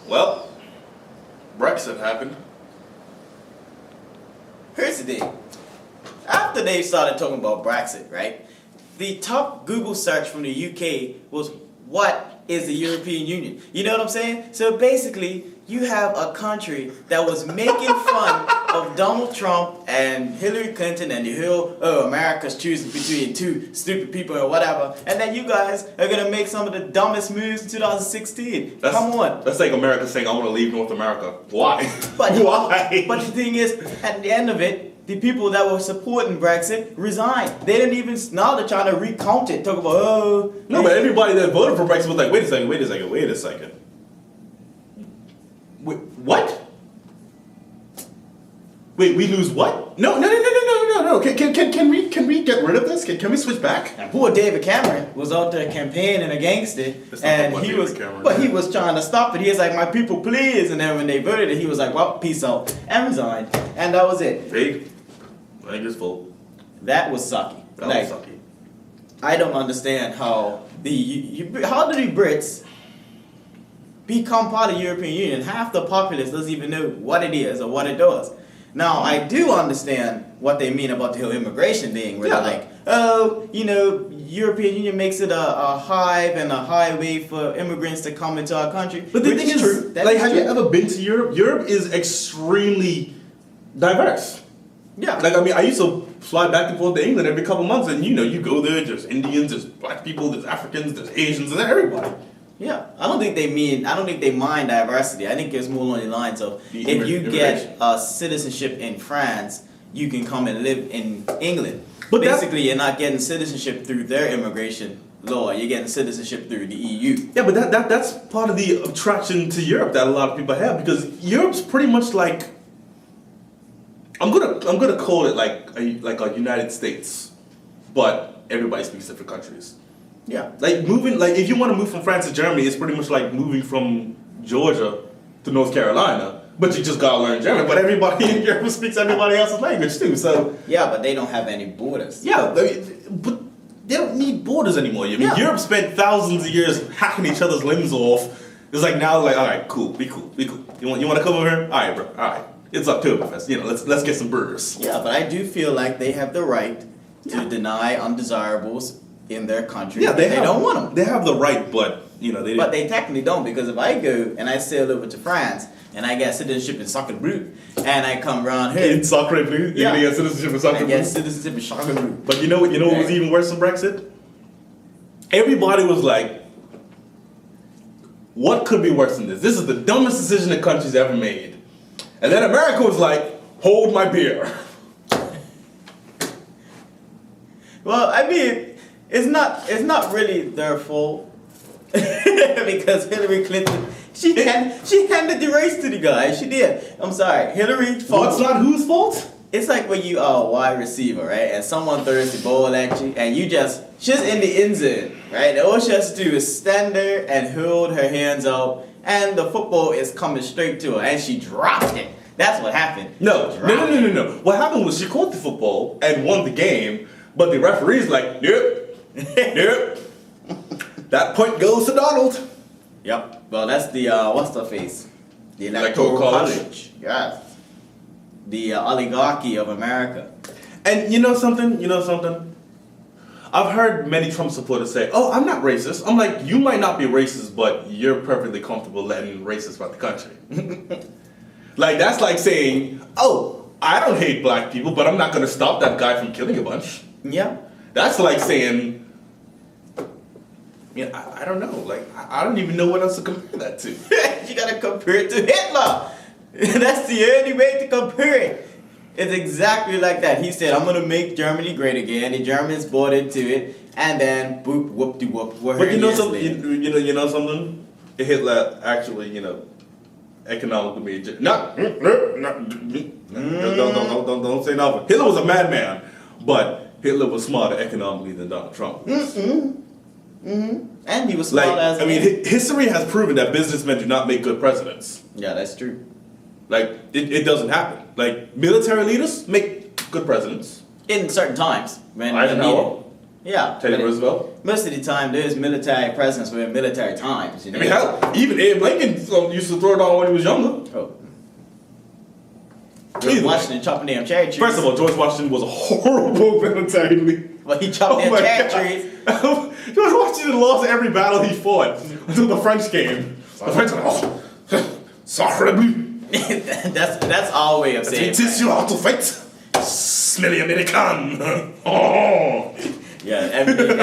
Well, Brexit happened. Here's the thing. After they started talking about Brexit, right? The top Google search from the UK was, what is the European Union? You know what I'm saying? So basically, you have a country that was making fun of Donald Trump and Hillary Clinton and the whole, America's choosing between two stupid people or whatever. And then you guys are going to make some of the dumbest moves in 2016. Come on. That's like America saying, I want to leave North America. Why? But, Why? But the thing is, at the end of it, the people that were supporting Brexit resigned. They didn't even, now they're trying to recount it, talk about, No, but everybody that voted for Brexit was like, wait a second. Wait, what? Wait, we lose what? No. Can we get rid of this? Can we switch back? And poor David Cameron was out there campaigning against it, and he was trying to stop it. He was like, "My people, please!" And then when they voted it, he was like, "Well, peace out," and resigned, and that was it. Big, I think it's full. That was sucky. That was sucky. I don't understand how do the Brits become part of the European Union? Half the populace doesn't even know what it is or what it does. Now, I do understand what they mean about the whole immigration thing, where they're like, European Union makes it a hive and a highway for immigrants to come into our country. But the thing is, true. have you ever been to Europe? Europe is extremely diverse. Yeah. I used to fly back and forth to England every couple months, and you go there, there's Indians, there's black people, there's Africans, there's Asians, there's everybody. Yeah, I don't think they mind diversity. I think it's more along the lines of if you get citizenship in France, you can come and live in England. But basically, you're not getting citizenship through their immigration law. You're getting citizenship through the EU. Yeah, but that's part of the attraction to Europe that a lot of people have, because Europe's pretty much like, I'm gonna call it like a United States, but everybody speaks different countries. Yeah. If you want to move from France to Germany, it's pretty much like moving from Georgia to North Carolina, but you just gotta learn German. But everybody in Europe speaks everybody else's language too, so. Yeah, but they don't have any borders. Yeah, but they don't need borders anymore. Europe spent thousands of years hacking each other's limbs off. It's like now, all right, cool, be cool. You want to come over here? All right, bro, all right. It's Oktoberfest. Let's get some burgers. Yeah, but I do feel like they have the right to deny undesirables in their country. Yeah, they don't want them. They have the right, but they. But they technically don't, because if I go and I sail over to France and I get citizenship in Sacre Bleu and I come around here in Sacre Bleu, yeah, you get citizenship in Sacre Bleu. I get citizenship in Sacre Bleu. But you know what was even worse than Brexit? Everybody was like, "What could be worse than this? This is the dumbest decision the country's ever made." And then America was like, "Hold my beer." Well, I mean, it's not really their fault because Hillary Clinton she handed the race to the guy. She did. I'm sorry, Hillary. What's not whose fault? It's like when you are a wide receiver, right, and someone throws the ball at you, and she's in the end zone, right? And all she has to do is stand there and hold her hands out, and the football is coming straight to her, and she dropped it. That's what happened. No. What happened was she caught the football and won the game, but the referee's like, yep. That point goes to Donald. Yep. Well, that's the what's the face? The Electoral College. Yes. The oligarchy of America. And you know something? I've heard many Trump supporters say, "Oh, I'm not racist." I'm like, you might not be racist, but you're perfectly comfortable letting racists run the country. That's like saying, "Oh, I don't hate black people, but I'm not going to stop that guy from killing a bunch." Yeah. That's like saying, I don't know. I don't even know what else to compare that to. You got to compare it to Hitler. That's the only way to compare it. It's exactly like that. He said, "I'm going to make Germany great again." The Germans bought into it, and then boop, whoop-de-whoop. But you know something? You know something? Hitler actually, economically made don't say nothing. Hitler was a madman, but Hitler was smarter economically than Donald Trump. And he was smart as history has proven that businessmen do not make good presidents. Yeah, that's true. It doesn't happen. Military leaders make good presidents. In certain times. Eisenhower. Yeah. Teddy but Roosevelt. most of the time, there's military presence within military times. You I know? mean, hell, even Abe Lincoln used to throw it on when he was younger. Oh. Either George way. Washington chopping damn cherry trees. First of all, George Washington was a horrible military leader. Well, he chopped Oh damn my cherry God. trees. George Washington lost every battle he fought until the French came. The French were like, oh, sacre bleu. that's our way of saying. It is you how to fight. Smelly American. Oh. Yeah, everything's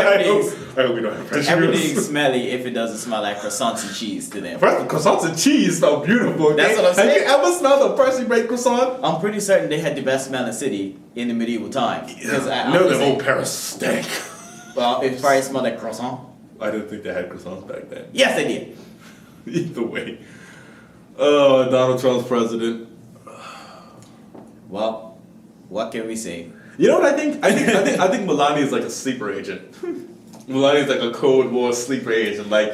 I hope we don't have French everything's viewers. smelly if it doesn't smell like croissants and cheese to them. First, croissants and cheese smell beautiful. Okay? That's what I'm saying. Have you ever smelled a freshly baked croissant? I'm pretty certain they had the best smelling city in the medieval times. Because No, the whole Paris stank. well, it probably smelled like croissant. I didn't think they had croissants back then. Yes, they did. Either way. Oh, Donald Trump's president. Well, what can we say? You know what I think? I think Melania is like a sleeper agent. Melania is like a Cold War sleeper agent. Like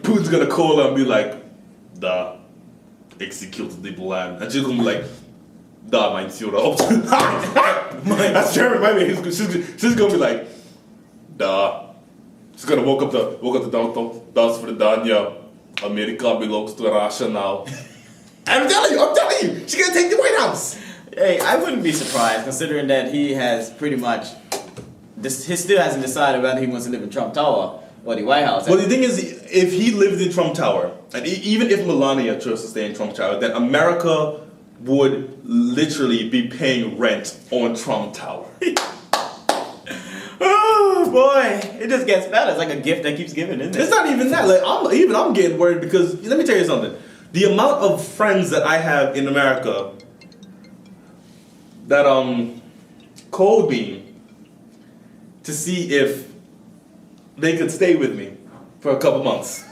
Putin's gonna call her and be like, "Da, execute the plan," and she's gonna be like, "Da, mein Führer." That's German. My man. She's gonna be like, "Da." She's gonna walk up the downtown. That's for the Danya. America belongs to Russia now. I'm telling you, she's gonna take the White House. Hey, I wouldn't be surprised considering that he has pretty much, he still hasn't decided whether he wants to live in Trump Tower or the White House. Well, the thing is, if he lived in Trump Tower, and even if Melania chose to stay in Trump Tower, then America would literally be paying rent on Trump Tower. Oh boy, it just gets better. It's like a gift that keeps giving, isn't it? It's not even that. Like I'm getting worried because let me tell you something. The amount of friends that I have in America that called me to see if they could stay with me for a couple months.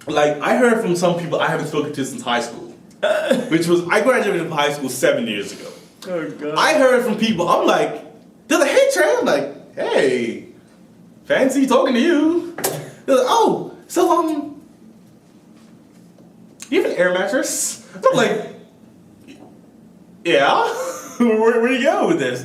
Like I heard from some people I haven't spoken to since high school, which was I graduated from high school 7 years ago. Oh god. I heard from people. I'm like, they're like, "Hey Trey," I'm like, "Hey, fancy talking to you." They're like, "Oh, so you have an air mattress?" I'm like, "Yeah." where you going with this?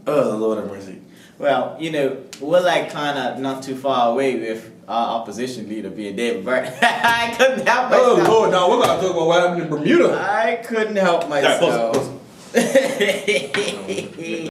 Oh Lord have mercy. Well, you know, we're like kind of not too far away with our opposition leader being David Byrne. I couldn't help Oh myself. Lord, now we're gonna talk about what happened in Bermuda. I couldn't help All right, myself. pause.